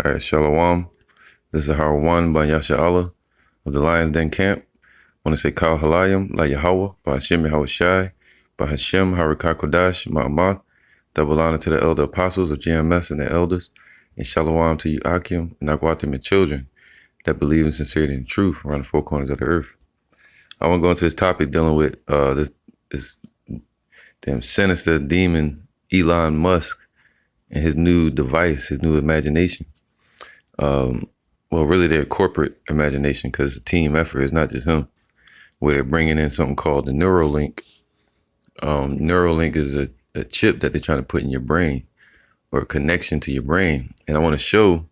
All right, Shalom. This is Harwan by Yasha Allah of the Lions Den Camp. I want to say Kal Halayim, La Yahweh, by Hashem Yahweh Shai, by Hashem Harikakodash, Ma'amath. Double honor to the elder apostles of GMS and the elders, and Shalom to you, Akim, and Agwatim, and children that believe in sincerity and truth around the four corners of the earth. I want to go into this topic dealing with this damn sinister demon, Elon Musk, and his new device, his new imagination. Well, really their corporate imagination, because it's a team effort. It's not just him, where they're bringing in something called the Neuralink. Neuralink is a chip that they're trying to put in your brain, or a connection to your brain. And I want to show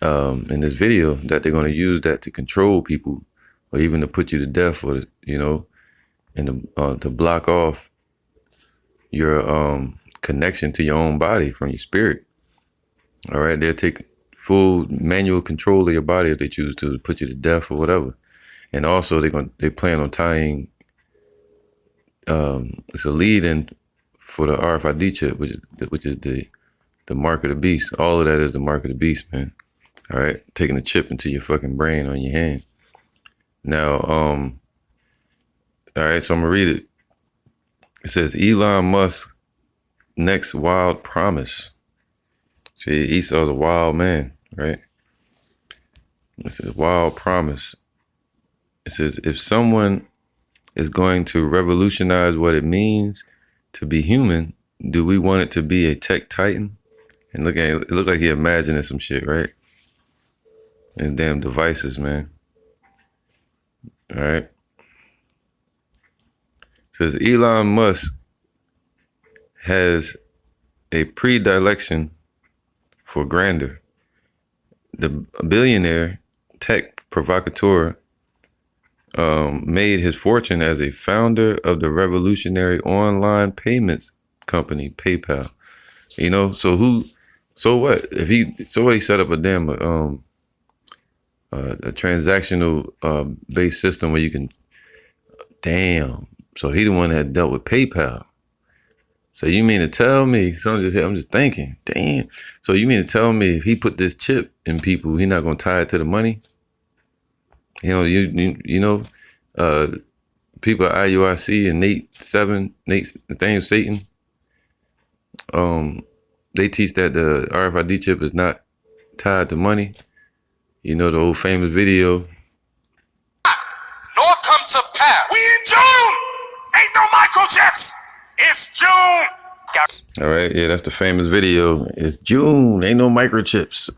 in this video that they're going to use that to control people, or even to put you to death, or and to block off your connection to your own body from your spirit. All right, they'll take full manual control of your body if they choose to put you to death or whatever. And also they plan on tying it's a lead-in for the RFID chip, which is the mark of the beast. All of that is the mark of the beast, man. All right, taking a chip into your fucking brain on your hand. Now, all right, so I'm gonna read it. It says Elon Musk next wild promise. See, Esau's a wild man, right? It says wild promise. It says if someone is going to revolutionize what it means to be human, do we want it to be a tech titan? And look at it, looked like he imagining some shit, right? And damn devices, man. All right. It says Elon Musk has a predilection for grandeur. The billionaire tech provocateur made his fortune as a founder of the revolutionary online payments company PayPal. You know, so what he set up a damn a transactional based system where you can so he the one that dealt with PayPal. So you mean to tell me, I'm just thinking, damn. So you mean to tell me if he put this chip in people, he not gonna tie it to the money? You know, people at IUIC and Nathaniel Satan, they teach that the RFID chip is not tied to money. You know the old famous video. Nor come to pass. We in June! Ain't no microchips! It's June! All right, yeah, that's the famous video. It's June, ain't no microchips.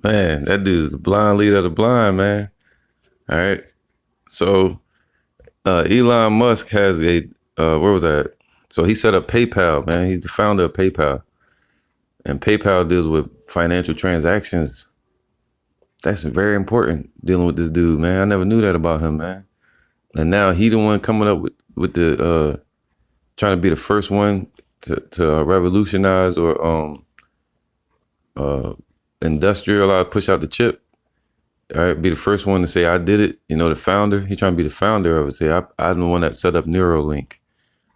Man, that dude's the blind leader of the blind, man. All right. So Elon Musk has where was that? So he set up PayPal, man. He's the founder of PayPal. And PayPal deals with financial transactions. That's very important, dealing with this dude, man. I never knew that about him, man. And now he the one coming up with the trying to be the first one to revolutionize or industrialize, push out the chip. All right, be the first one to say I did it. You know, the founder. He trying to be the founder of it. Say I'm the one that set up Neuralink,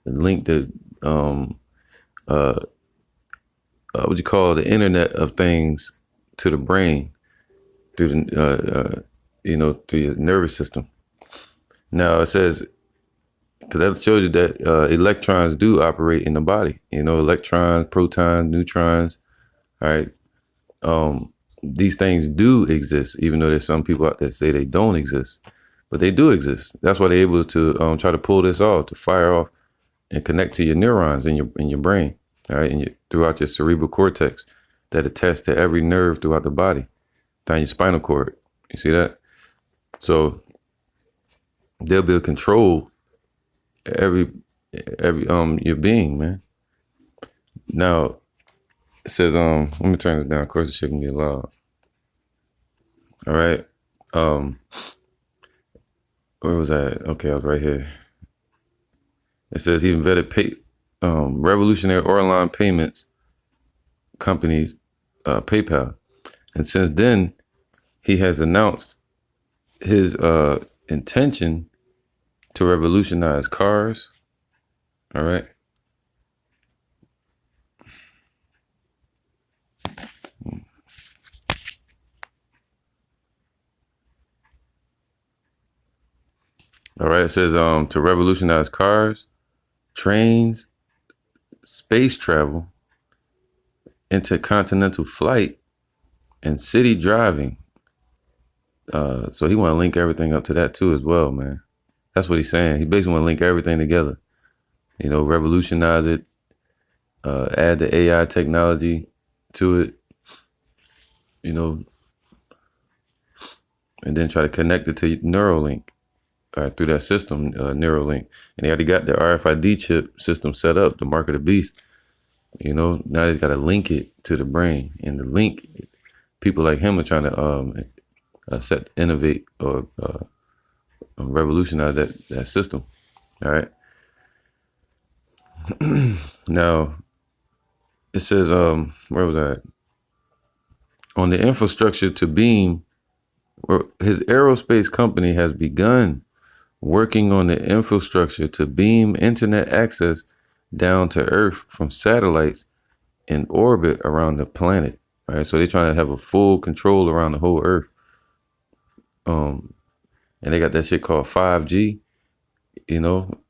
the link to what you call the Internet of Things to the brain through the through your nervous system. Now it says, because that shows you that electrons do operate in the body. You know, electrons, protons, neutrons. All right. These things do exist, even though there's some people out there that say they don't exist, but they do exist. That's why they're able to try to pull this off, to fire off and connect to your neurons in your brain, all right, and throughout your cerebral cortex that attach to every nerve throughout the body, down your spinal cord. You see that? So they'll be able to control every your being, man. Now it says, let me turn this down. Of course, the shit can get loud. All right. Where was that? Okay, I was right here. It says he invented revolutionary online payments companies, PayPal. And since then, he has announced his intention to revolutionize cars. All right. All right, it says to revolutionize cars, trains, space travel, intercontinental flight, and city driving. So he want to link everything up to that too as well, man. That's what he's saying. He basically want to link everything together. You know, revolutionize it, add the AI technology to it, you know, and then try to connect it to Neuralink through that system, Neuralink. And they already got the RFID chip system set up, the mark of the beast. You know, now they got to link it to the brain. And the link, people like him are trying to innovate or revolutionize that system. All right. Now, it says, where was I? On the infrastructure to beam, his aerospace company has begun working on the infrastructure to beam internet access down to Earth from satellites in orbit around the planet. All right, so they're trying to have a full control around the whole Earth. And they got that shit called 5G, you know.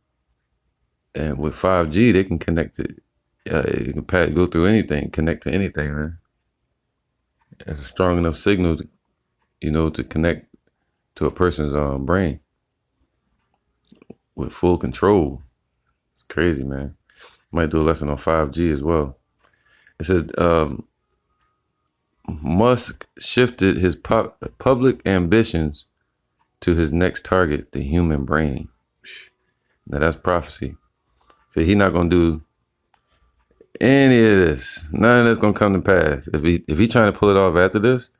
And with 5G, they can connect it. It can go through anything, connect to anything, man. It's a strong enough signal, to connect to a person's brain with full control. It's crazy, man. Might do a lesson on 5G as well. It says Musk shifted his public ambitions to his next target, the human brain. Now that's prophecy. So he's not gonna do any of this. None of that's gonna come to pass. If he trying to pull it off after this,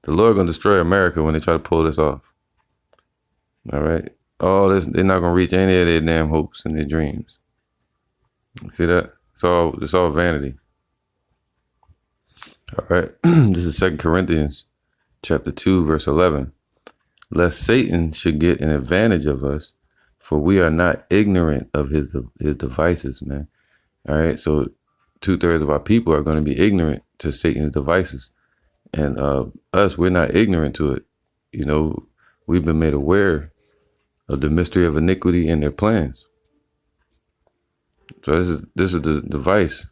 the Lord gonna destroy America when they try to pull this off. All right. All this, they're not gonna reach any of their damn hopes and their dreams. See that? It's all vanity. All right. This is 2 Corinthians chapter 2, verse 11. Lest Satan should get an advantage of us, for we are not ignorant of his devices, man. All right. So 2/3 of our people are going to be ignorant to Satan's devices. And us, we're not ignorant to it. We've been made aware of the mystery of iniquity and their plans. So this is the device.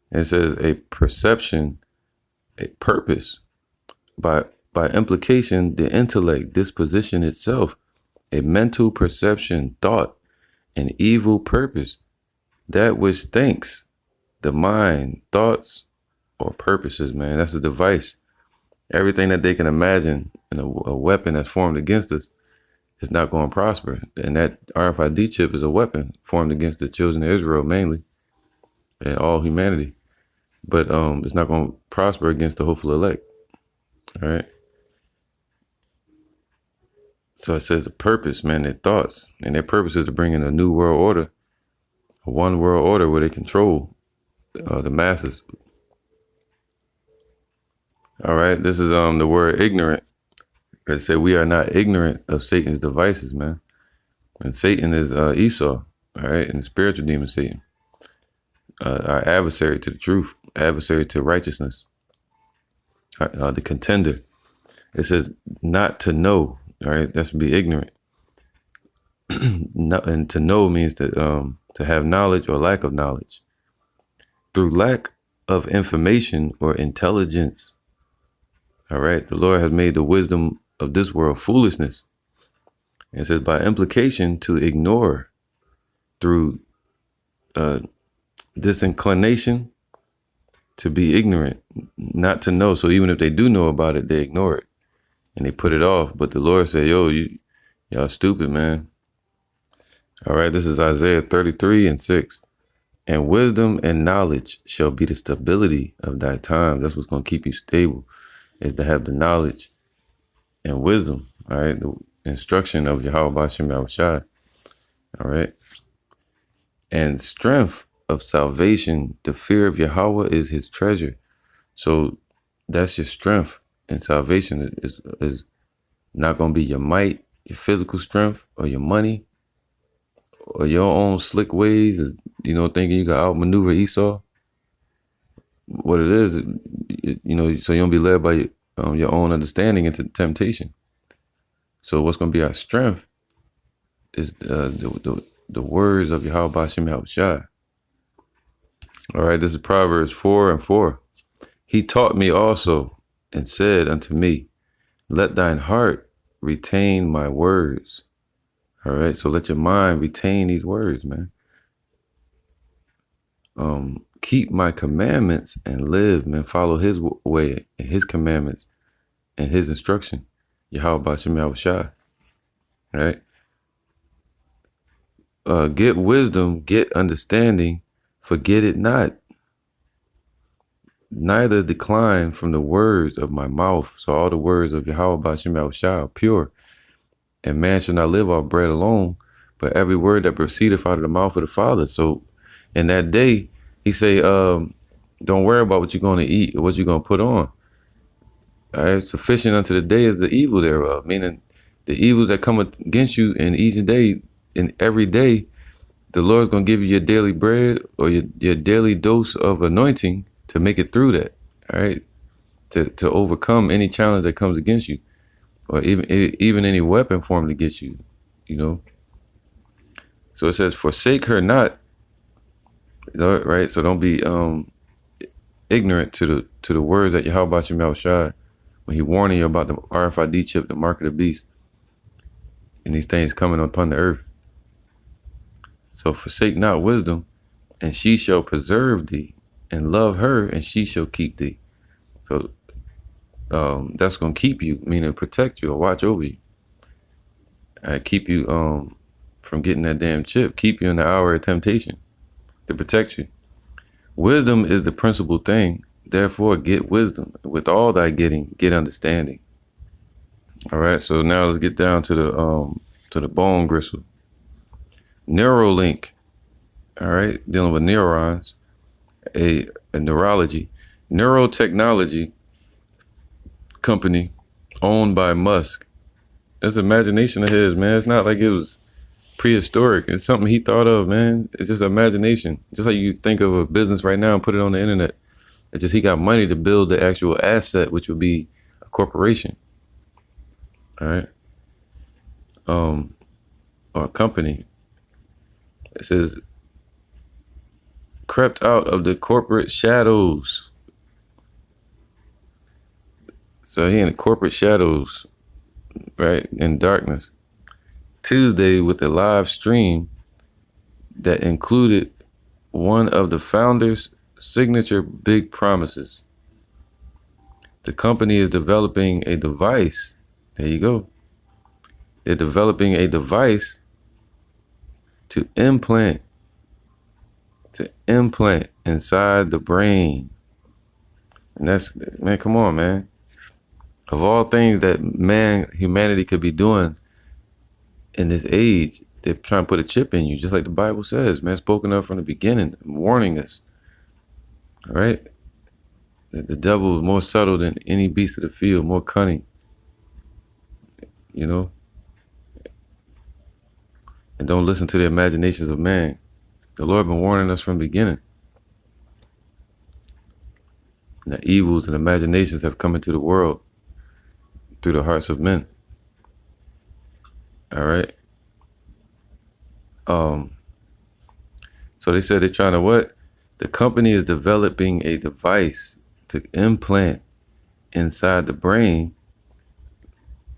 It says a perception, a purpose. By implication, the intellect, disposition itself, a mental perception, thought, an evil purpose, that which thinks, the mind, thoughts, or purposes, man. That's a device. Everything that they can imagine and a weapon that's formed against us is not going to prosper. And that RFID chip is a weapon formed against the children of Israel mainly and all humanity. But it's not going to prosper against the hopeful elect. All right. So it says the purpose, man, their thoughts. And their purpose is to bring in a new world order, a one world order where they control the masses. All right. This is the word ignorant. It said we are not ignorant of Satan's devices, man. And Satan is Esau, all right, and the spiritual demon Satan. Our adversary to the truth, adversary to righteousness, the contender. It says not to know, all right, that's to be ignorant. And to know means to have knowledge or lack of knowledge. Through lack of information or intelligence, all right, the Lord has made the wisdom of this world foolishness. It says by implication to ignore through disinclination to be ignorant, not to know. So even if they do know about it, they ignore it and they put it off. But the Lord said, yo, y'all stupid, man. All right, this is Isaiah 33:6. And wisdom and knowledge shall be the stability of thy time. That's what's going to keep you stable, is to have the knowledge and wisdom. All right, the instruction of Yahweh Hashem Yahushai. All right, and strength of salvation. The fear of Yahweh is his treasure. So that's your strength. And salvation is not going to be your might, your physical strength, or your money, or your own slick ways, thinking you can outmaneuver Esau. What it is, so you don't be led by your own understanding into temptation. So what's going to be our strength is the words of Yahweh Bashim Yahushua. All right, this is Proverbs 4:4. He taught me also and said unto me, let thine heart retain my words. All right, so let your mind retain these words, man. Keep my commandments and live, man. Follow his way and his commandments and his instruction. Yahweh Bashim Yahushua. All right. Get wisdom, get understanding, forget it not. Neither decline from the words of my mouth. So all the words of Yahweh Bashim Yahushua are pure. And man shall not live off bread alone, but every word that proceedeth out of the mouth of the Father. So in that day, he say, don't worry about what you're going to eat or what you're going to put on. All right, sufficient unto the day is the evil thereof. Meaning the evils that come against you in each day, in every day, the Lord's going to give you your daily bread or your daily dose of anointing to make it through that. All right, to overcome any challenge that comes against you, or even any weapon formed against you, So it says, forsake her not. Right, so don't be ignorant to the words that Yahweh Bashim Yahushua when he warning you about the RFID chip, the mark of the beast, and these things coming upon the earth. So forsake not wisdom, and she shall preserve thee, and love her, and she shall keep thee. So that's gonna keep you, meaning protect you or watch over you. Keep you from getting that damn chip, keep you in the hour of temptation, to protect you. Wisdom is the principal thing. Therefore, get wisdom. With all thy getting, get understanding. All right. So now let's get down to the bone gristle. Neurolink. All right. Dealing with neurons, a neurology, neurotechnology company owned by Musk. That's imagination of his, man. It's not like it was prehistoric. It's something he thought of, man. It's just imagination. Just like you think of a business right now and put it on the internet. It's just he got money to build the actual asset, which would be a corporation. All right. Or a company. It says, crept out of the corporate shadows. So he in the corporate shadows, right? In darkness. Tuesday with a live stream that included one of the founders' signature big promises. The company is developing a device. There you go. They're developing a device to implant inside the brain. And that's, man, come on, man. Of all things that humanity could be doing in this age, they're trying to put a chip in you, just like the Bible says, man, spoken of from the beginning, warning us. All right? That the devil is more subtle than any beast of the field, more cunning. And don't listen to the imaginations of man. The Lord been warning us from the beginning. And the evils and imaginations have come into the world through the hearts of men. All right. So they said they're trying to what? The company is developing a device to implant inside the brain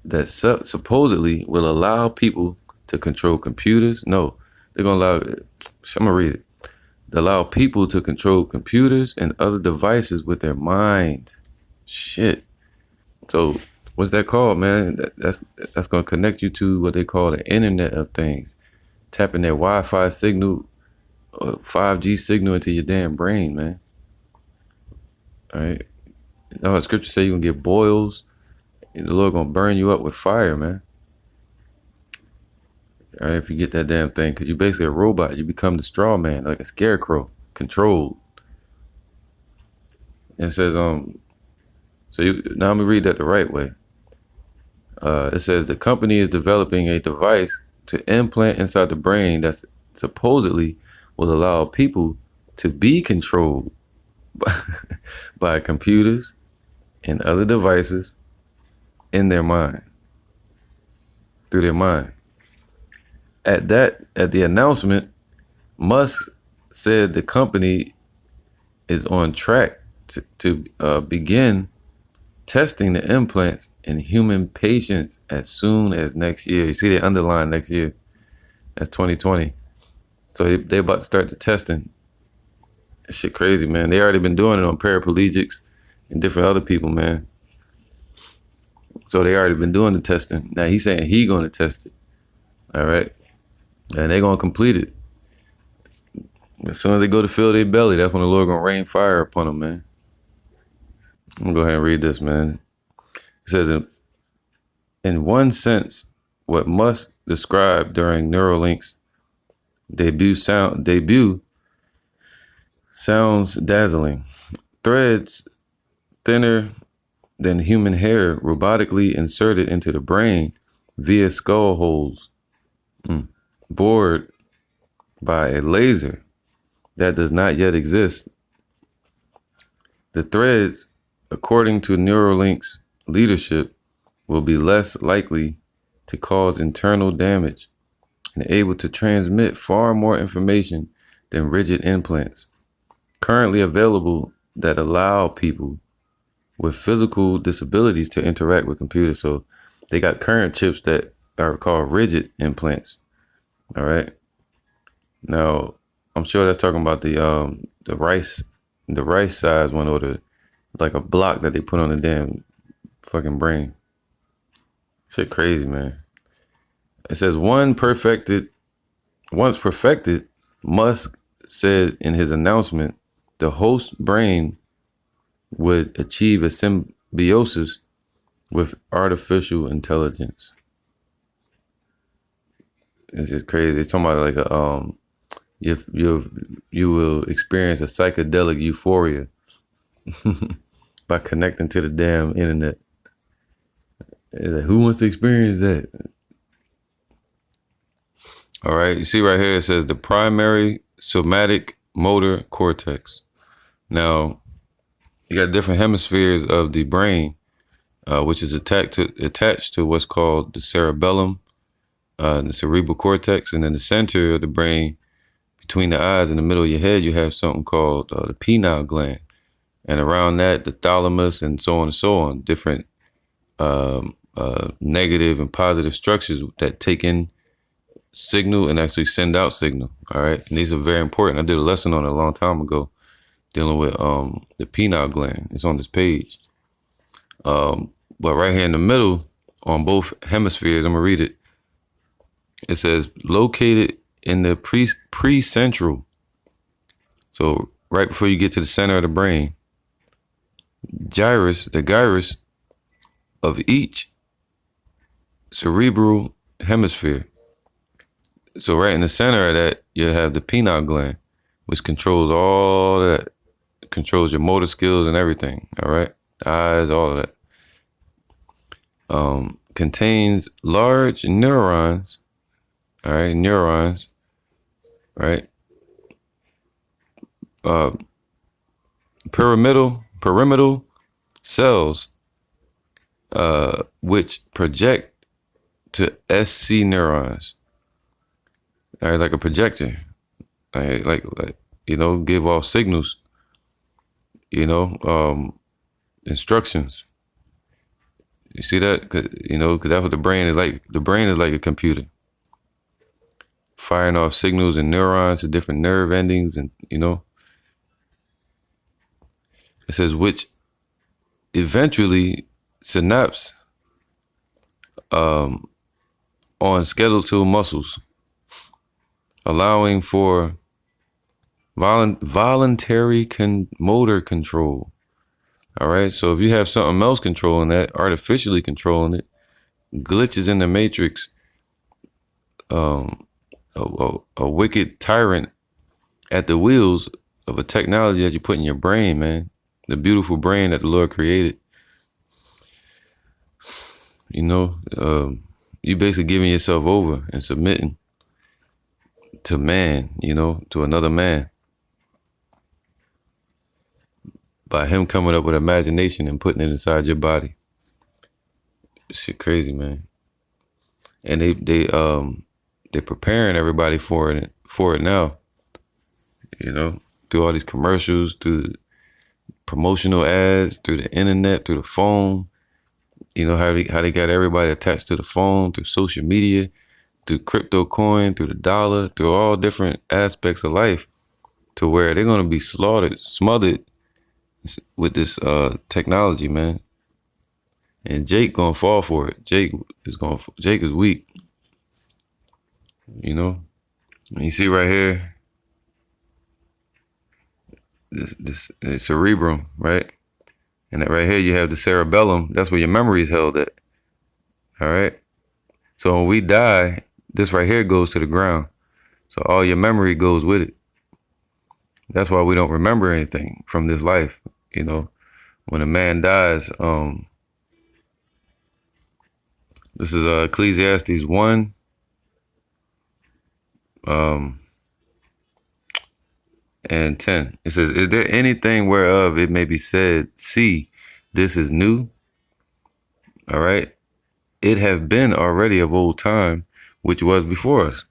that supposedly will allow people to control computers. No, they're going to allow, I'm going to read it. They allow people to control computers and other devices with their mind. Shit. So what's that called, man? That's going to connect you to what they call the Internet of Things. Tapping their Wi-Fi signal, 5G signal into your damn brain, man. All right. You know how scripture say you're going to get boils? And the Lord going to burn you up with fire, man. All right, if you get that damn thing, because you're basically a robot. You become the straw man, like a scarecrow, controlled. And it says, now let me read that the right way. It says the company is developing a device to implant inside the brain that supposedly will allow people to be controlled by computers and other devices in their mind, through their mind. At the announcement, Musk said the company is on track to begin testing the implants in human patients as soon as next year. You see, they underline next year. That's 2020. So they about to start the testing. That shit crazy, man. They already been doing it on paraplegics and different other people, man. So they already been doing the testing. Now he's saying he gonna test it. All right. And they gonna complete it. As soon as they go to fill their belly, that's when the Lord gonna rain fire upon them, man. I'm gonna go ahead and read this, man. It says, in one sense, what Musk described during Neuralink's debut sounds dazzling. Threads thinner than human hair robotically inserted into the brain via skull holes, bored by a laser that does not yet exist. The threads, according to Neuralink's leadership, will be less likely to cause internal damage and able to transmit far more information than rigid implants currently available that allow people with physical disabilities to interact with computers. So they got current chips that are called rigid implants. All right. Now, I'm sure that's talking about the rice size one, or the like a block that they put on the damn fucking brain. Shit crazy, man. It says once perfected, Musk said in his announcement, the host brain would achieve a symbiosis with artificial intelligence. It's just crazy. It's talking about like a you will experience a psychedelic euphoria by connecting to the damn internet. Like, who wants to experience that? All right, you see right here, it says the primary somatic motor cortex. Now, you got different hemispheres of the brain, which is attached to what's called the cerebellum, the cerebral cortex, and in the center of the brain, between the eyes and the middle of your head, you have something called the pineal gland, and around that, the thalamus, and so on and so on. Different negative and positive structures that take in signal and actually send out signal. All right, and these are very important. I did a lesson on it a long time ago, dealing with the pineal gland. It's on this page. But right here in the middle, on both hemispheres, I'm gonna read it. It says located in the precentral. So right before you get to the center of the brain, the gyrus of each cerebral hemisphere. So right in the center of that, you have the pineal gland, which controls all that. It controls your motor skills and everything. All right, eyes, all of that. Contains large neurons. All right, neurons. Right. Pyramidal cells, which project to SC neurons. All right, like a projector. All right, like give off signals. Instructions. You see that? Because that's what the brain is like. The brain is like a computer, firing off signals and neurons to different nerve endings, and it says which eventually synapse on skeletal muscles, allowing for voluntary motor control. All right, so if you have something else controlling that, artificially controlling it, glitches in the matrix, a wicked tyrant at the wheels of a technology that you put in your brain, man, the beautiful brain that the Lord created. You basically giving yourself over and submitting to man, to another man. by him coming up with imagination and putting it inside your body. Shit crazy, man. And they're preparing everybody for it now. You know, through all these commercials, through promotional ads, through the internet, through the phone. You know how they got everybody attached to the phone, through social media, through crypto coin, through the dollar, through all different aspects of life, to where they're gonna be smothered with this technology, man. And Jake gonna fall for it. Jake is weak. You know, and you see right here, this cerebrum, right? And that right here, you have the cerebellum. That's where your memory is held at. All right. So when we die, this right here goes to the ground. So all your memory goes with it. That's why we don't remember anything from this life. You know, when a man dies, this is Ecclesiastes 1. And 10. It says, is there anything whereof it may be said, see, this is new? All right. It have been already of old time, which was before us.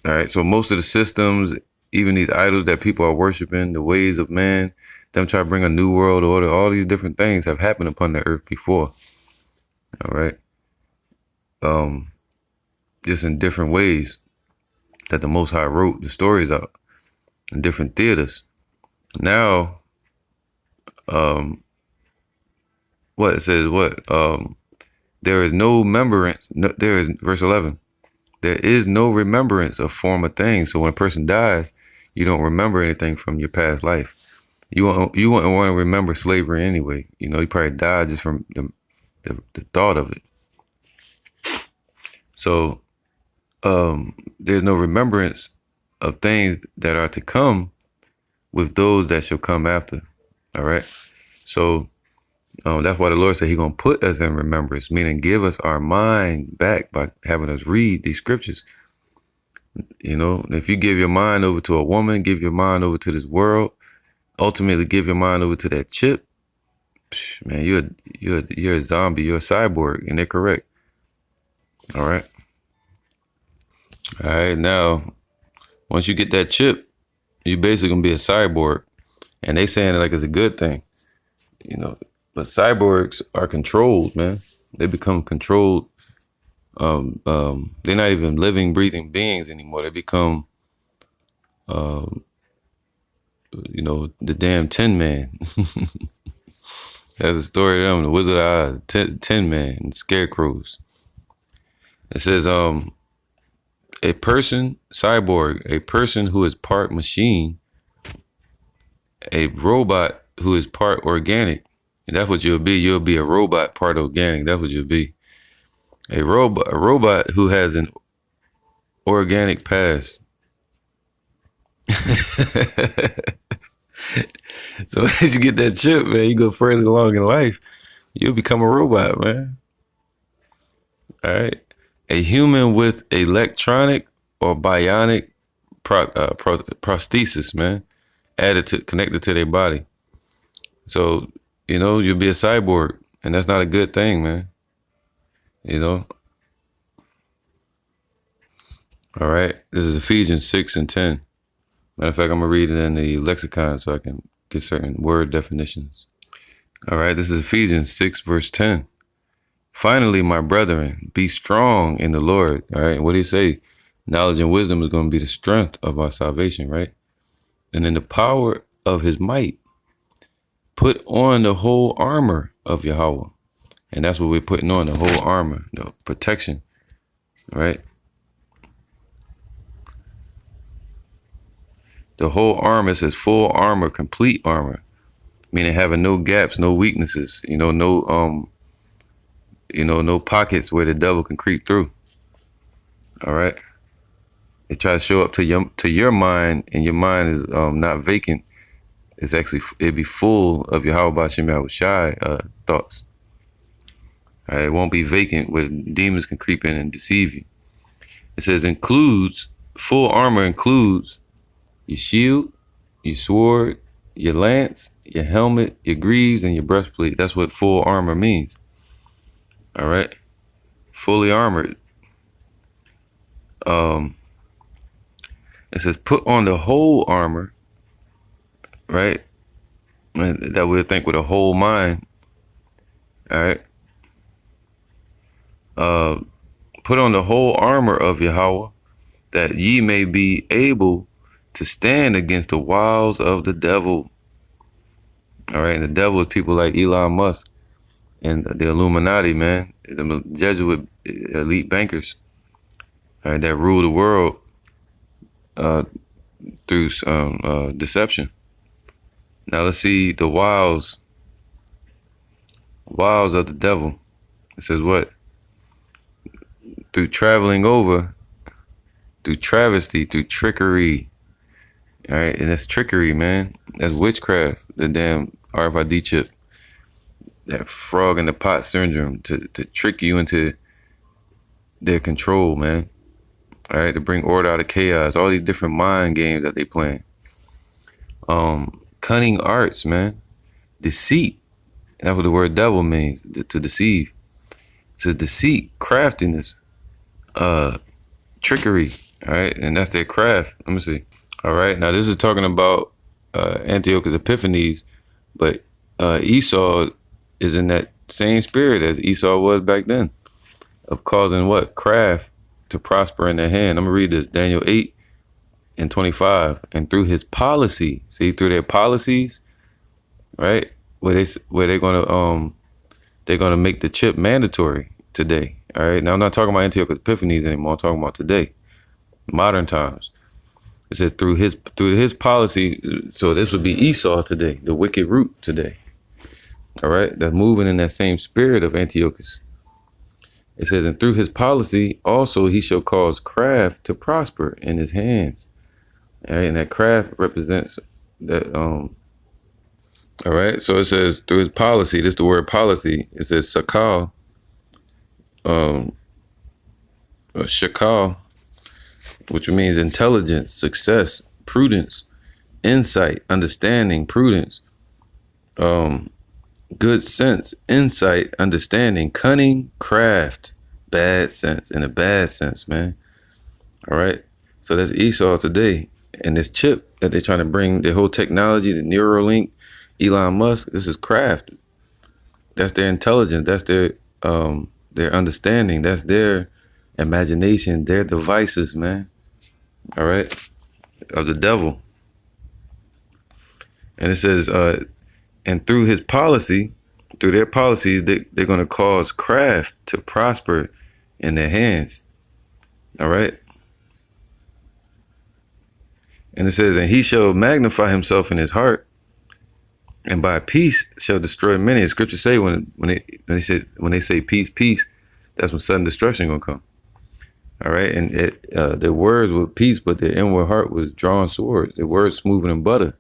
All right. So most of the systems, even these idols that people are worshiping, the ways of man, them try to bring a new world order, all these different things have happened upon the earth before. All right. Just in different ways that the Most High wrote the stories out in different theaters. Now, what it says, there is no remembrance. No, there is verse 11. There is no remembrance of former things. So when a person dies, you don't remember anything from your past life. You wouldn't want to remember slavery anyway. You know, you probably died just from the thought of it. So there's no remembrance of things that are to come with those that shall come after. All right. So that's why the Lord said He's going to put us in remembrance, meaning give us our mind back by having us read these scriptures. You know, if you give your mind over to a woman, give your mind over to this world, ultimately give your mind over to that chip, man, you're a zombie, you're a cyborg, and they're correct. All right. All right. Now, once you get that chip, you basically gonna be a cyborg, and they saying it like it's a good thing, you know. But cyborgs are controlled, man. They become controlled. They're not even living, breathing beings anymore. They become, you know, the damn Tin Man. That's a story of them, the Wizard of Oz, Tin Man, and Scarecrows. It says, a person, cyborg, a person who is part machine, a robot who is part organic. And that's what you'll be. You'll be a robot, part organic. That's what you'll be. A robot who has an organic past. So as you get that chip, man, you go further along in life, you'll become a robot, man. All right. A human with electronic or bionic prosthesis, man, connected to their body. So, you know, you'll be a cyborg, and that's not a good thing, man. You know. All right. This is Ephesians 6 and 10. Matter of fact, I'm gonna read it in the lexicon so I can get certain word definitions. All right. This is Ephesians 6 verse 10. Finally, my brethren, be strong in the Lord. All right. What do you say? Knowledge and wisdom is going to be the strength of our salvation, right? And in the power of His might, put on the whole armor of Yahweh. And that's what we're putting on, the whole armor, the protection, right? The whole armor says full armor, complete armor, meaning having no gaps, no weaknesses, you know, no pockets where the devil can creep through. All right. It tries to show up to your mind, and your mind is not vacant. It's actually, it'd be full of Yahweh B'Shem Yahushai thoughts. All right, it won't be vacant where demons can creep in and deceive you. It says full armor includes your shield, your sword, your lance, your helmet, your greaves, and your breastplate. That's what full armor means. All right, fully armored. It says put on the whole armor, right? And that we'll think with a whole mind. All right. Put on the whole armor of Yahweh, that ye may be able to stand against the wiles of the devil. All right, and the devil is people like Elon Musk and the Illuminati, man, the Jesuit elite bankers, all right, that rule the world through deception. Now let's see the wiles of the devil. It says what? Through traveling over, through travesty, through trickery. All right, and that's trickery, man. That's witchcraft. The damn RFID chip, that frog in the pot syndrome, to trick you into their control, man. All right, to bring order out of chaos. All these different mind games that they playing. Cunning arts, man. Deceit. That's what the word devil means. To deceive. It says deceit, craftiness, trickery. All right, and that's their craft. Let me see. All right, now this is talking about Antiochus Epiphanes, but Esau is in that same spirit as Esau was back then, of causing what? Craft to prosper in their hand. I'm gonna read this, Daniel 8:25. And through his policy, see, through their policies, right? Where they're gonna make the chip mandatory today. All right. Now I'm not talking about Antiochus Epiphanes anymore. I'm talking about today, modern times. It says through his policy. So this would be Esau today, the wicked root today. All right. That's moving in that same spirit of Antiochus. It says, and through his policy also he shall cause craft to prosper in his hands. All right, and that craft represents that. All right, so it says through his policy. This is the word policy. It says sakal, shakal, which means intelligence, success, prudence, insight, understanding, prudence, good sense, insight, understanding, cunning, craft, bad sense, in a bad sense, man. All right, so that's Esau today. And this chip that they're trying to bring, the whole technology, the Neuralink, Elon Musk, this is craft. That's their intelligence. That's their understanding. That's their imagination, their devices, man. All right, of the devil. And it says, and through his policy, through their policies, they're going to cause craft to prosper in their hands. All right. And it says, and he shall magnify himself in his heart, and by peace shall destroy many. The scriptures say when they say peace, peace, that's when sudden destruction gonna come. All right, and their words were peace, but their inward heart was drawn swords. Their words smoother than butter.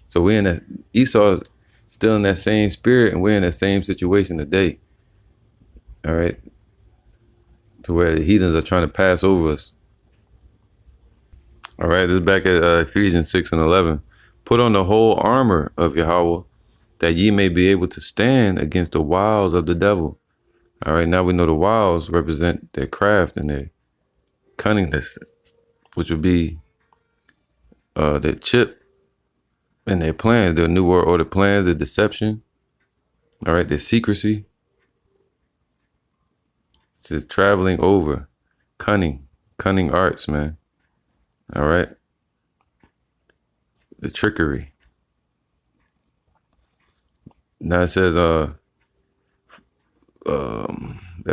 So we're in that. Esau is still in that same spirit, and we're in that same situation today. All right, to where the heathens are trying to pass over us. All right, this is back at Ephesians 6:11. Put on the whole armor of Yahweh, that ye may be able to stand against the wiles of the devil. All right, now we know the wiles represent their craft and their cunningness, which would be their chip and their plans, their New World Order plans, their deception. All right, their secrecy. It says traveling over, cunning arts, man. All right. The trickery. Now it says that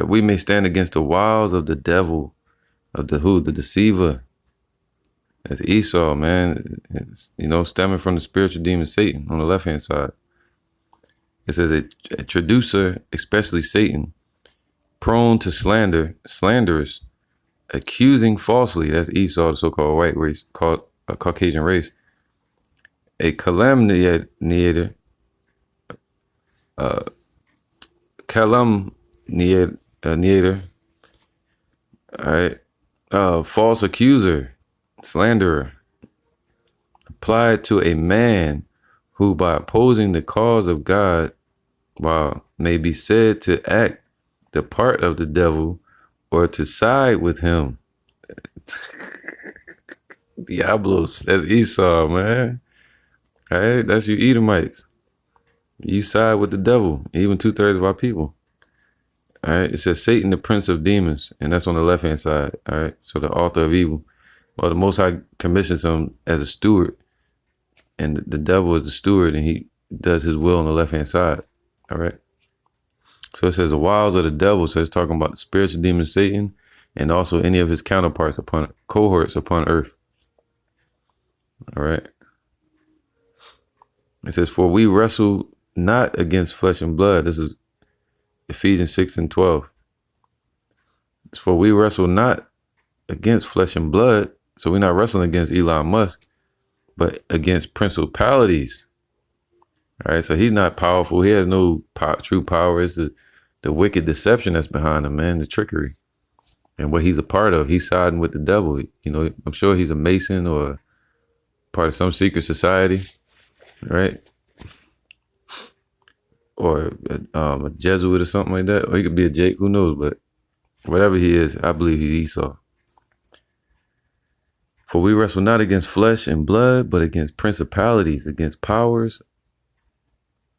we may stand against the wiles of the devil, of the deceiver. That's Esau, man. It's, stemming from the spiritual demon Satan on the left-hand side. It says a traducer, especially Satan, prone to slanderous, accusing falsely. That's Esau, the so-called white race, called a Caucasian race. A calumniator, all right, false accuser, slanderer, applied to a man who by opposing the cause of God, while may be said to act the part of the devil or to side with him. Diablos, that's Esau, man. All right, that's you Edomites. You side with the devil, even 2/3 of our people. All right, it says Satan, the prince of demons, and that's on the left-hand side. All right, so the author of evil. Well, the Most High commissions him as a steward, and the devil is the steward, and he does his will on the left-hand side. All right. So it says the wiles of the devil. So it's talking about the spiritual demon Satan, and also any of his counterparts upon cohorts upon earth. All right. It says, for we wrestle not against flesh and blood. This is Ephesians 6:12. It's for we wrestle not against flesh and blood. So we're not wrestling against Elon Musk, but against principalities. All right. So he's not powerful. He has no true power. It's the wicked deception that's behind him, man, the trickery and what he's a part of. He's siding with the devil. You know, I'm sure he's a Mason or part of some secret society, right? Or a Jesuit or something like that. Or he could be a Jake, who knows? But whatever he is, I believe he's Esau. For we wrestle not against flesh and blood, but against principalities, against powers.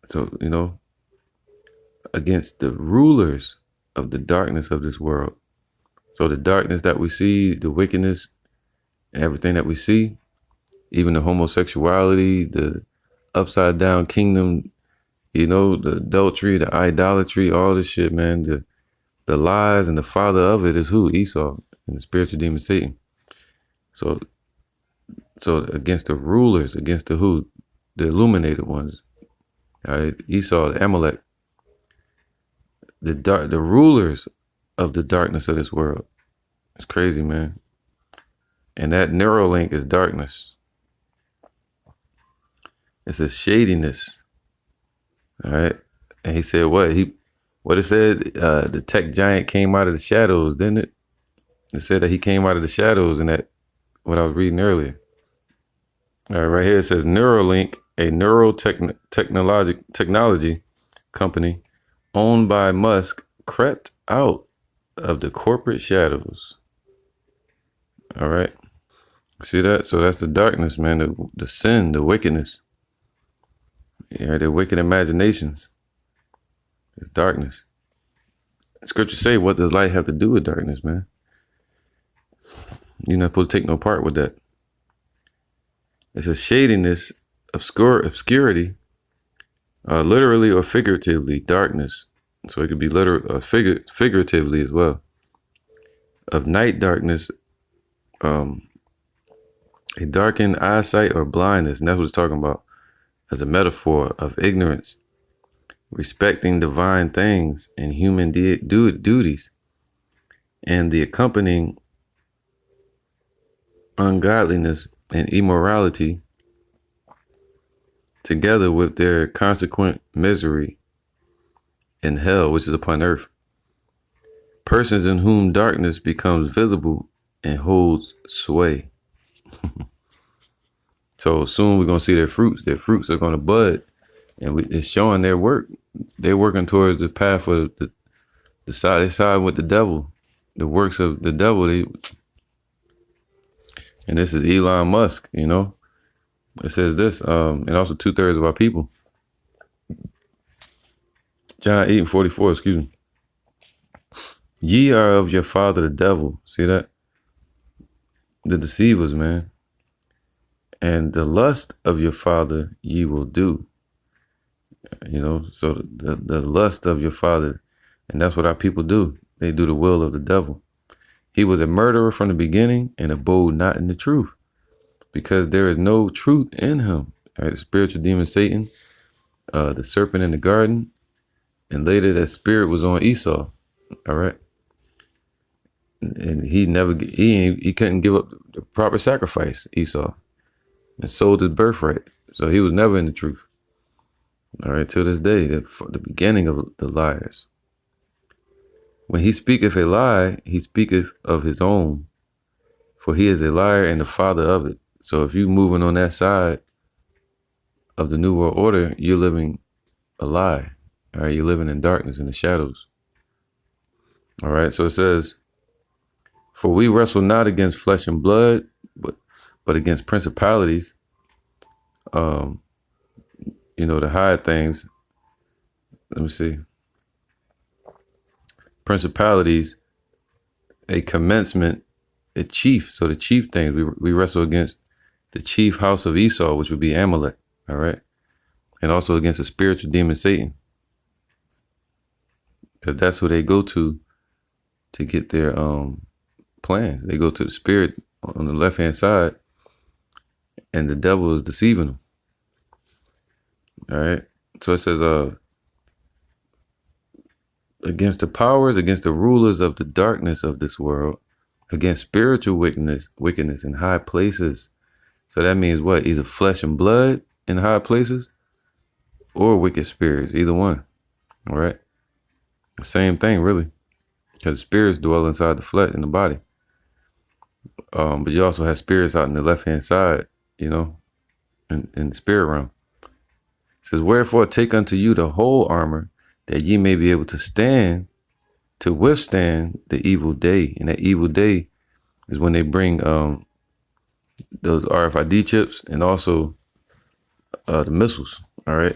So, you know, against the rulers of the darkness of this world. So the darkness that we see, the wickedness, everything that we see, even the homosexuality, the upside down kingdom, you know, the adultery, the idolatry, all this shit, man, the lies, and the father of it is who? Esau, and the spiritual demon Satan. So against the rulers, against the who? The illuminated ones. All right, Esau, the Amalek. The rulers of the darkness of this world. It's crazy, man. And that Neuro link is darkness. It's a shadiness. All right. And he said what it said, the tech giant came out of the shadows, didn't it? It said that he came out of the shadows, and that what I was reading earlier. All right, right here it says Neuralink, a technology company owned by Musk, crept out of the corporate shadows. All right. See that? So that's the darkness, man. The sin, the wickedness. Yeah, the wicked imaginations. It's darkness. Scriptures say, what does light have to do with darkness, man? You're not supposed to take no part with that. It's a shadiness, obscurity, literally or figuratively, darkness. So it could be figuratively as well. Of night darkness, a darkened eyesight or blindness. And that's what it's talking about as a metaphor of ignorance, respecting divine things and human duties, and the accompanying ungodliness and immorality, together with their consequent misery in hell, which is upon earth. Persons in whom darkness becomes visible and holds sway. So soon we're going to see their fruits. Their fruits are going to bud, and it's showing their work. They're working towards the path of the side. They side with the devil, the works of the devil. And this is Elon Musk, you know. It says this, and also 2/3 of our people. John 8:44, excuse me. Ye are of your father the devil. See that? The deceivers, man. And the lust of your father ye will do. You know, so the lust of your father, and that's what our people do. They do the will of the devil. He was a murderer from the beginning and abode not in the truth, because there is no truth in him. All right, the spiritual demon Satan, the serpent in the garden, and later that spirit was on Esau. All right. And he couldn't give up the proper sacrifice, Esau, and sold his birthright. So he was never in the truth. All right, till this day, the beginning of the liars. When he speaketh a lie, he speaketh of his own, for he is a liar and the father of it. So if you moving on that side of the New World Order, you're living a lie. All right, you're living in darkness, in the shadows. All right, so it says, for we wrestle not against flesh and blood, but against principalities, the higher things. Let me see. Principalities, a commencement, a chief. So the chief things, we wrestle against the chief house of Esau, which would be Amalek. All right. And also against the spiritual demon Satan. Because that's who they go to get their plan. They go to the spirit on the left-hand side, and the devil is deceiving them. All right. So it says, against the powers, against the rulers of the darkness of this world, against spiritual wickedness in high places. So that means what? Either flesh and blood in high places or wicked spirits, either one. All right. Same thing, really, because spirits dwell inside the flesh in the body. But you also have spirits out in the left-hand side, in the spirit realm. It says, wherefore take unto you the whole armor, that ye may be able to stand, to withstand the evil day. And that evil day is when they bring those RFID chips and also the missiles. All right.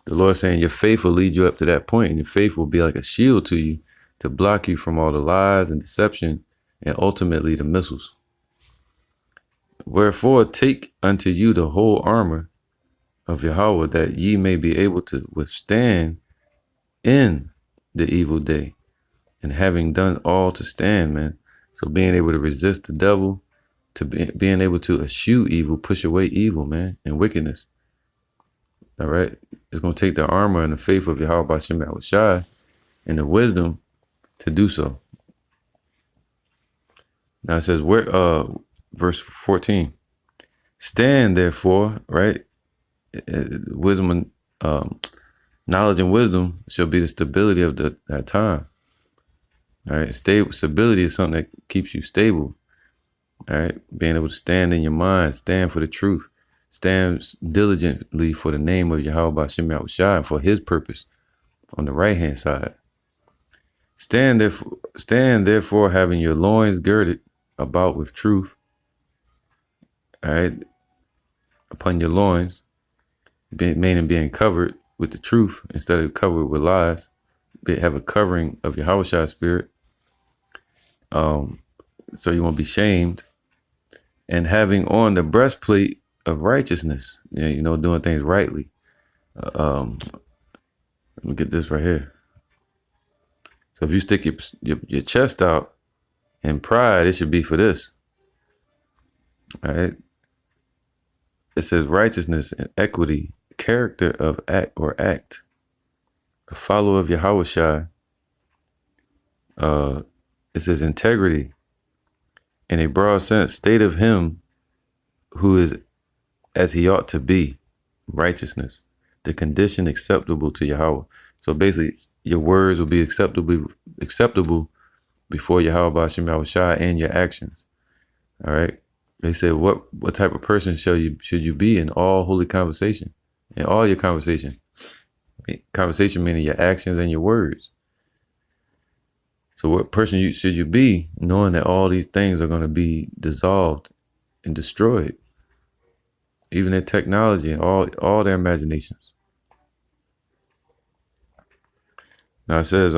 The Lord saying your faith will lead you up to that point, and your faith will be like a shield to you to block you from all the lies and deception and ultimately the missiles. Wherefore take unto you the whole armor of Yahweh, that ye may be able to withstand in the evil day, and having done all to stand, man. So being able to resist the devil, to being able to eschew evil, push away evil, man, and wickedness. All right. It's going to take the armor and the faith of Yahweh B'Shem Yahushai and the wisdom to do so. Now it says, verse 14, stand therefore, right? Wisdom and knowledge and wisdom shall be the stability of that time. All right. Stability is something that keeps you stable. All right. Being able to stand in your mind, stand for the truth, stand diligently for the name of Yahweh B'Shem Yahushai and for his purpose on the right hand side. Stand therefore, having your loins girded about with truth. All right. Upon your loins, meaning being covered with the truth instead of covered with lies. Have a covering of your Yahushua spirit. So you won't be shamed. And having on the breastplate of righteousness, doing things rightly. Let me get this right here. So if you stick your chest out in pride, it should be for this. All right. It says righteousness and equity, character of act. A follower of Yahushua. It says integrity. In a broad sense, state of him who is as he ought to be, righteousness, the condition acceptable to Yahweh. So basically, your words will be acceptable before Yahweh B'Shem Yahushai and your actions. All right. They said, what type of person should you be in all holy conversation, in all your conversation? Conversation meaning your actions and your words. So what person should you be, knowing that all these things are going to be dissolved and destroyed, even their technology and all their imaginations. Now it says,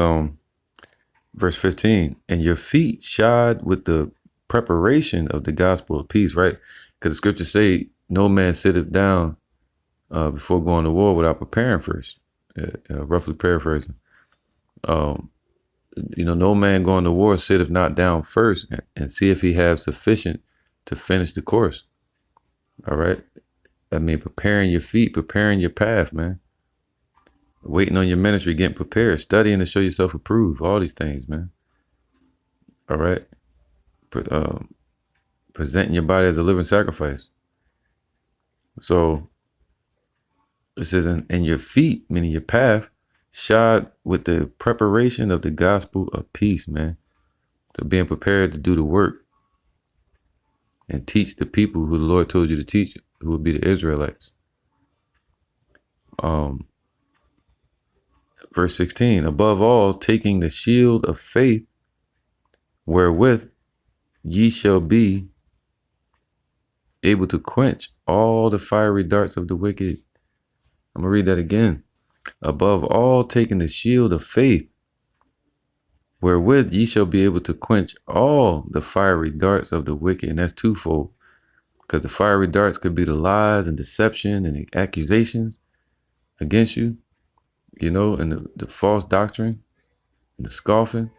verse 15, and your feet shod with the preparation of the gospel of peace, right? Because the scriptures say, no man sitteth down before going to war without preparing first. Roughly paraphrasing. No man going to war sitteth not down first and see if he have sufficient to finish the course. All right. I mean, preparing your feet, preparing your path, man. Waiting on your ministry, getting prepared, studying to show yourself approved. All these things, man. All right. Presenting your body as a living sacrifice. So it says, and your feet, meaning your path, shod with the preparation of the gospel of peace, man. So being prepared to do the work and teach the people who the Lord told you to teach, who would be the Israelites. Verse 16, above all, taking the shield of faith, wherewith ye shall be able to quench all the fiery darts of the wicked. I'm going to read that again. Above all, taking the shield of faith, wherewith ye shall be able to quench all the fiery darts of the wicked. And that's twofold, because the fiery darts could be the lies and deception and the accusations against you, and the false doctrine and the scoffing.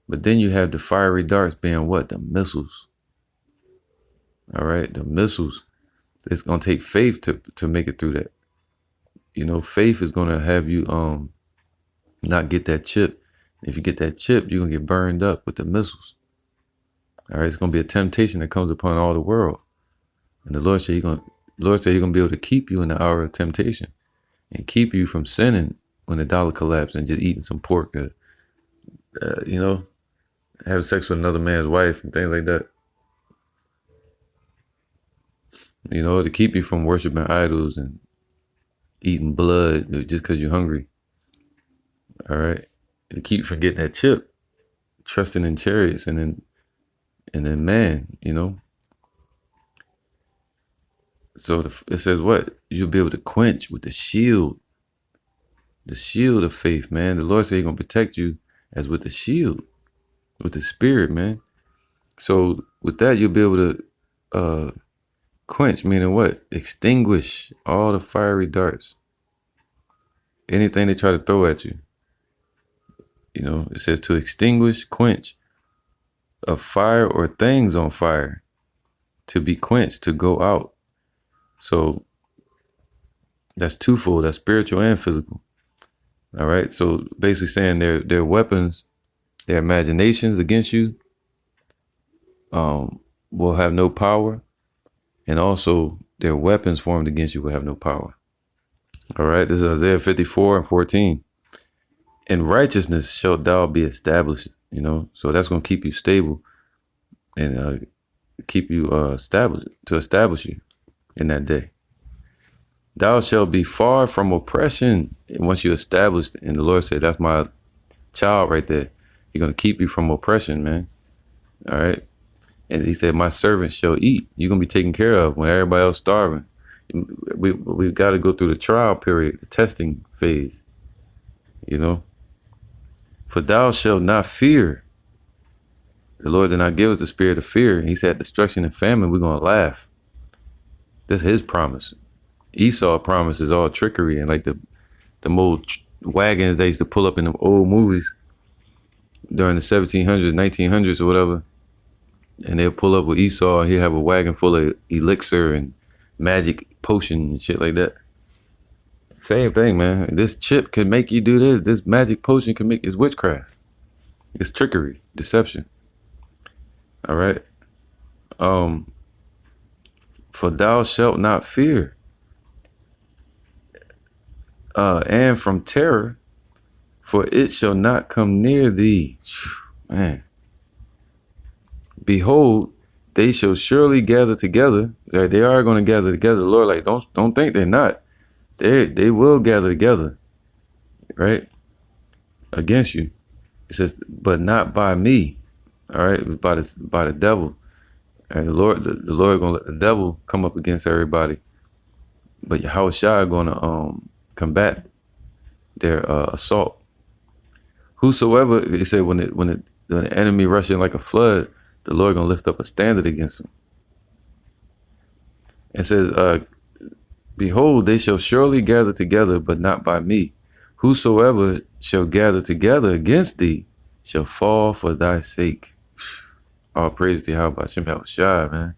But then you have the fiery darts being what? The missiles. All right, the missiles. It's going to take faith to make it through that. Faith is going to have you not get that chip. If you get that chip, you're going to get burned up with the missiles. All right, it's going to be a temptation that comes upon all the world. And the Lord said He's going to be able to keep you in the hour of temptation and keep you from sinning when the dollar collapses and just eating some pork, having sex with another man's wife and things like that. To keep you from worshiping idols and eating blood just because you're hungry. All right. To keep you from getting that chip, trusting in chariots and in man, So it says what? You'll be able to quench with the shield of faith, man. The Lord said He's going to protect you as with the shield, with the spirit, man. So with that, you'll be able to quench, meaning what? Extinguish all the fiery darts. Anything they try to throw at you. It says to extinguish, quench a fire or things on fire. To be quenched, to go out. So that's twofold. That's spiritual and physical. All right. So basically saying their weapons, their imaginations against you will have no power. And also their weapons formed against you will have no power. All right. This is Isaiah 54:14. In righteousness shalt thou be established, so that's going to keep you stable and keep you establish you in that day. Thou shalt be far from oppression. And once you're established, and the Lord said, that's my child right there. He's going to keep you from oppression, man. All right. And He said, my servants shall eat. You're going to be taken care of when everybody else starving. We've got to go through the trial period, the testing phase, For thou shalt not fear. The Lord did not give us the spirit of fear. He said destruction and famine, we're going to laugh. That's His promise. Esau's promise is all trickery and like the old wagons they used to pull up in the old movies during the 1700s, 1900s or whatever. And they'll pull up with Esau and he'll have a wagon full of elixir and magic potion and shit like that. Same thing, man. This chip can make you do this. This magic potion can make, it's witchcraft. It's trickery, deception. All right. For thou shalt not fear. And from terror, for it shall not come near thee. Man. Behold, they shall surely gather together. They are going to gather together. The Lord, like, don't think they're not. They will gather together, right? Against you. It says, but not by me. All right, by the devil. And the Lord gonna let the devil come up against everybody. But Yahushua gonna combat their assault. Whosoever, it said, when the enemy rush in like a flood, the Lord gonna lift up a standard against them. It says, behold, they shall surely gather together, but not by me. Whosoever shall gather together against thee shall fall for thy sake. All praise to Yahushua, man.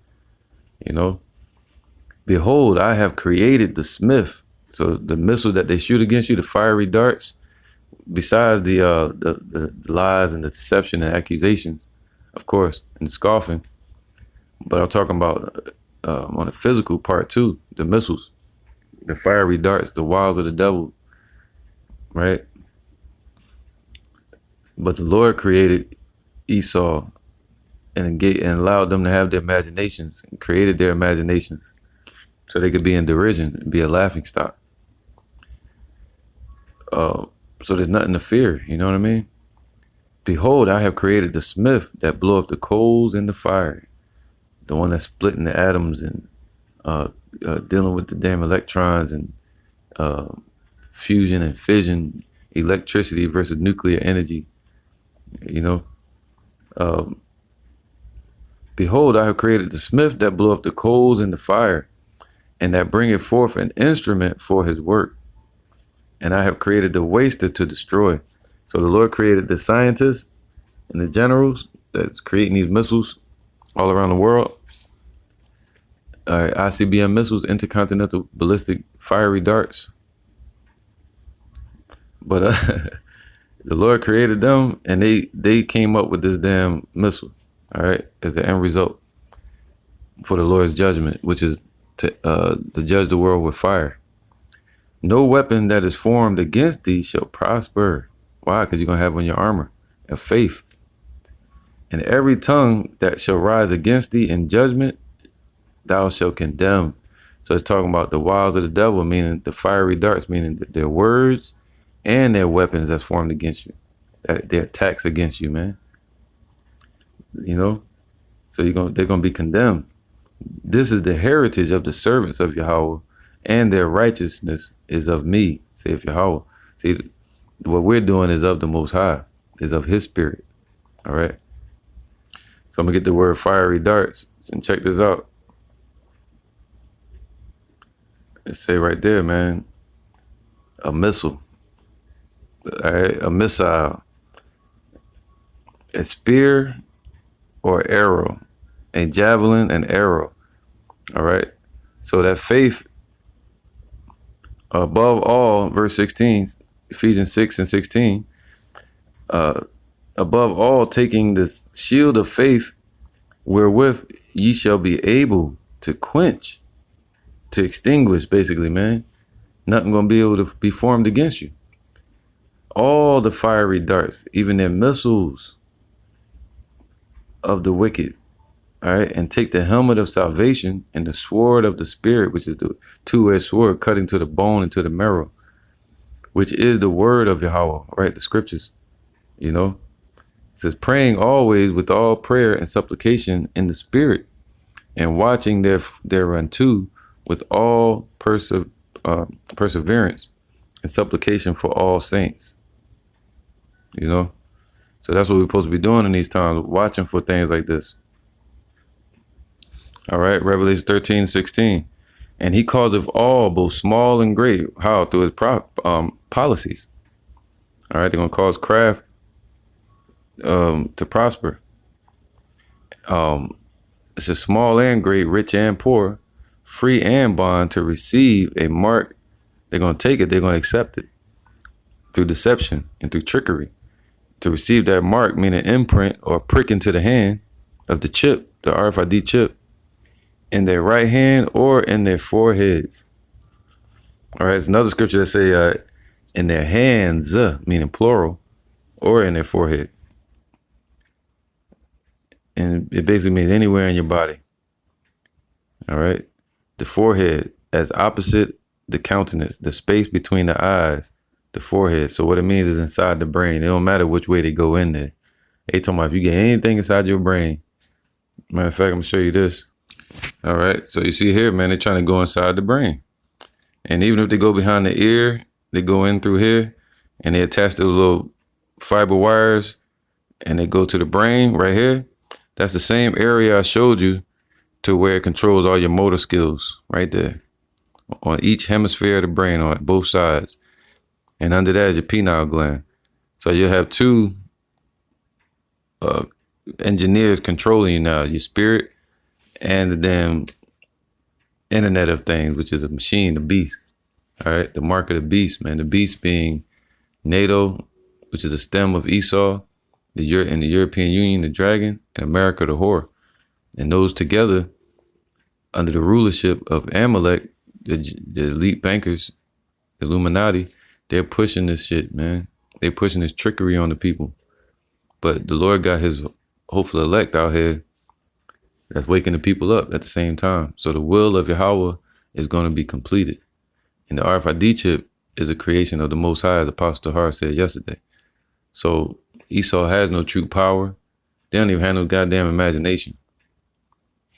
Behold, I have created the smith. So the missile that they shoot against you, the fiery darts, besides the lies and the deception and accusations, of course, and the scoffing. But I'm talking about on the physical part too, the missiles, the fiery darts, the wiles of the devil, right? But the Lord created Esau and allowed them to have their imaginations and created their imaginations so they could be in derision and be a laughing stock. So there's nothing to fear. You know what I mean? Behold, I have created the smith that blow up the coals in the fire, the one that's splitting the atoms and dealing with the damn electrons and fusion and fission, electricity versus nuclear energy. You know, behold, I have created the smith that blow up the coals in the fire, and that bringeth forth an instrument for his work. And I have created the waster to destroy. So the Lord created the scientists and the generals that's creating these missiles all around the world. ICBM missiles, intercontinental ballistic fiery darts. But the Lord created them, and they came up with this damn missile, all right, as the end result for the Lord's judgment, which is to judge the world with fire. No weapon that is formed against thee shall prosper. Why? Because you're going to have on your armor of faith. And every tongue that shall rise against thee in judgment, thou shalt condemn. So it's talking about the wiles of the devil, meaning the fiery darts, meaning their words and their weapons that's formed against you, their attacks against you, man. You know, so they're gonna be condemned. This is the heritage of the servants of Yahweh, and their righteousness is of me, saith Yahweh. See, what we're doing is of the Most High, is of His Spirit. All right. So I'm gonna get the word fiery darts and check this out. It say right there, man, a missile, all right, a missile, a spear or arrow, a javelin and arrow, all right? So that faith, above all, verse 16, Ephesians 6 and 16, above all, taking the shield of faith, wherewith ye shall be able to quench, to extinguish, basically, man. Nothing gonna be able to be formed against you. All the fiery darts, even their missiles of the wicked, all right? And take the helmet of salvation and the sword of the Spirit, which is the two-edged sword cutting to the bone and to the marrow, which is the word of Yahweh, right? The scriptures, you know? It says, praying always with all prayer and supplication in the Spirit, and watching thereunto with all perseverance and supplication for all saints. You know? So that's what we're supposed to be doing in these times, watching for things like this. All right, Revelation 13:16. And he causeth all, both small and great, how? Through his policies. All right, they're going to cause craft to prosper. It's a small and great, rich and poor, free and bond, to receive a mark. They're going to take it, they're going to accept it through deception and through trickery. To receive that mark, meaning imprint or prick into the hand of the chip, the RFID chip, in their right hand or in their foreheads. All right, it's another scripture that say in their hands, meaning plural, or in their forehead. And it basically means anywhere in your body. All right, the forehead as opposite the countenance, the space between the eyes, the forehead. So what it means is inside the brain. It don't matter which way they go in there. They talking about if you get anything inside your brain. Matter of fact, I'm gonna show you this. All right, so you see here, man, they're trying to go inside the brain. And even if they go behind the ear, they go in through here and they attach those little fiber wires and they go to the brain right here. That's the same area I showed you to where it controls all your motor skills right there on each hemisphere of the brain on both sides. And under that is your pineal gland. So you'll have two engineers controlling you now, your spirit and the damn Internet of Things, which is a machine, the beast. All right, the mark of the beast, man. The beast being NATO, which is a stem of Esau, in the European Union, the dragon, and America, the whore. And those together, under the rulership of Amalek, the elite bankers, the Illuminati, they're pushing this shit, man. They're pushing this trickery on the people. But the Lord got his hopeful elect out here that's waking the people up at the same time. So the will of Yahweh is going to be completed. And the RFID chip is a creation of the Most High, as Apostle Tahar said yesterday. So Esau has no true power. They don't even have no goddamn imagination.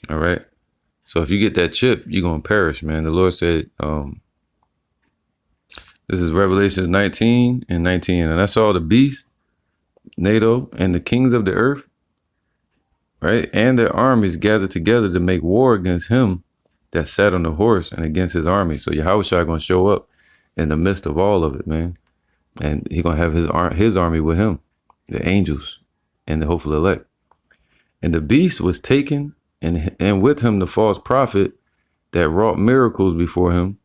All right. So if you get that chip, you're going to perish, man. The Lord said, this is Revelations 19 and 19. And I saw the beast, NATO, and the kings of the earth, right? And their armies gathered together to make war against him that sat on the horse and against his army. So Yahushua going to show up in the midst of all of it, man. And he going to have his army with him, the angels and the hopeful elect. And the beast was taken, and with him the false prophet that wrought miracles before him,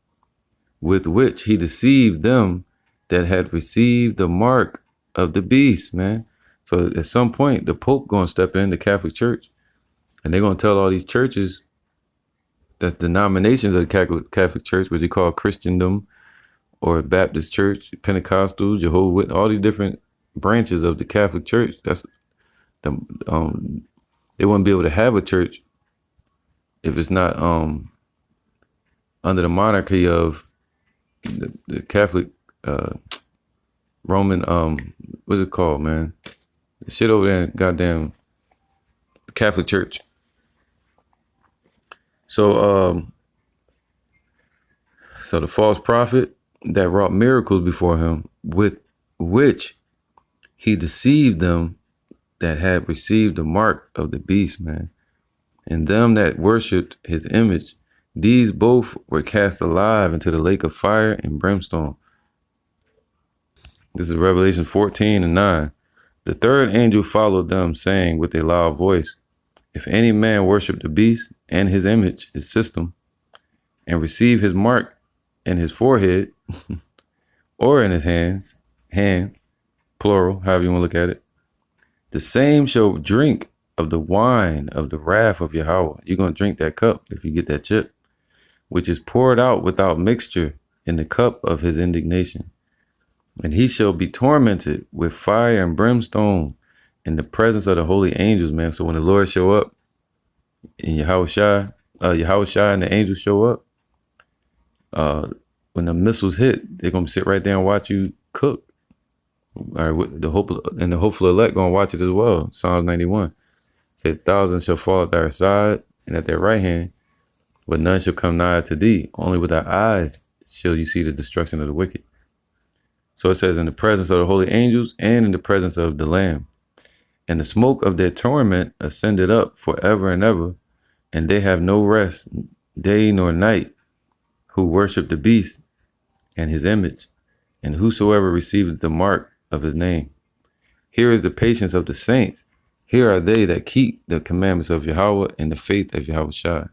with which he deceived them that had received the mark of the beast, man. So at some point, the Pope going to step in, the Catholic Church, and they're going to tell all these churches, that denominations of the Catholic Church, which they call Christendom or Baptist Church, Pentecostal, Jehovah's Witness, all these different branches of the Catholic Church, that's the they wouldn't be able to have a church if it's not under the monarchy of the Catholic Roman what's it called, man? The shit over there, goddamn Catholic Church. So so the false prophet that wrought miracles before him, with which he deceived them that had received the mark of the beast, man, and them that worshipped his image, these both were cast alive into the lake of fire and brimstone. This is Revelation 14 and 9. The third angel followed them, saying with a loud voice, if any man worship the beast and his image, his system, and receive his mark in his forehead or in his hand, plural, however you want to look at it, the same shall drink of the wine of the wrath of Yahweh. You're going to drink that cup if you get that chip, which is poured out without mixture in the cup of his indignation. And he shall be tormented with fire and brimstone in the presence of the holy angels, man. So when the Lord show up and Yahushua and the angels show up, when the missiles hit, they're going to sit right there and watch you cook. All right, the hopeful elect going to watch it as well. Psalms 91 said, thousands shall fall at their side and at their right hand, but none shall come nigh to thee. Only with thy eyes shall you see the destruction of the wicked. So it says, in the presence of the holy angels and in the presence of the Lamb. And the smoke of their torment ascended up forever and ever, and they have no rest day nor night, who worship the beast and his image, and whosoever receiveth the mark of his name. Here is the patience of the saints. Here are they that keep the commandments of Yahweh and the faith of Yahushua.